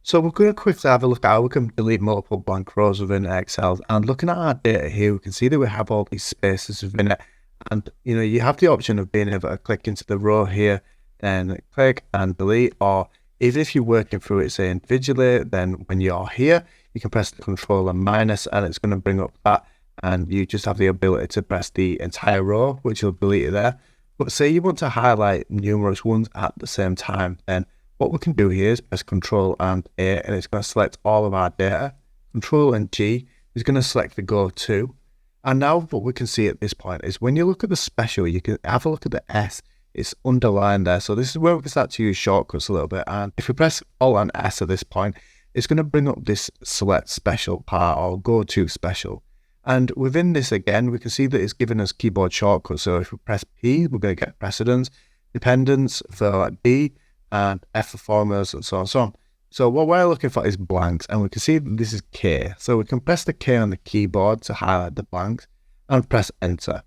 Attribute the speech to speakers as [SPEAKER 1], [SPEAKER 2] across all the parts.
[SPEAKER 1] So we're going to quickly have a look at how we can delete multiple blank rows within Excel. And looking at our data here, we can see that we have all these spaces within it. And you have the option of being able to click into the row here, then click and delete. Or even if you're working through it, say individually, then when you're here, you can press the Control and minus, and it's going to bring up that. And you just have the ability to press the entire row, which will delete it there. But say you want to highlight numerous ones at the same time, then what we can do here is press Control and A, and it's going to select all of our data. Control and G is going to select the Go To. And now what we can see at this point is when you look at the special, you can have a look at the S. It's underlined there. So this is where we can start to use shortcuts a little bit. And if we press Alt and S at this point, it's going to bring up this Select Special part or Go To Special. And within this again, we can see that it's giving us keyboard shortcuts. So if we press P, we're going to get precedence, dependence for B, and F for formulas, and so on and so on. So what we're looking for is blanks, and we can see that this is K. So we can press the K on the keyboard to highlight the blanks and press Enter.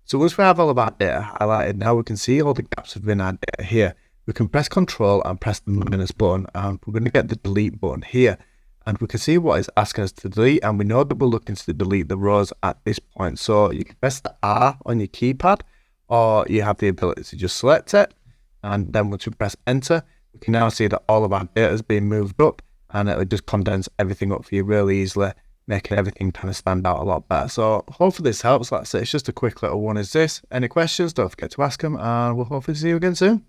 [SPEAKER 1] So once we have all of our data highlighted, now we can see all the gaps within our data here. We can press Control and press the minus button, and we're going to get the delete button here. And we can see what it's asking us to delete, and we know that we're looking to delete the rows at this point. So you can press the R on your keypad, or you have the ability to just select it. And then once we press Enter, we can now see that all of our data is being moved up, and it will just condense everything up for you really easily, making everything kind of stand out a lot better. So hopefully this helps. Like I say, it's just a quick little one is this. Any questions, don't forget to ask them, and we'll hopefully see you again soon.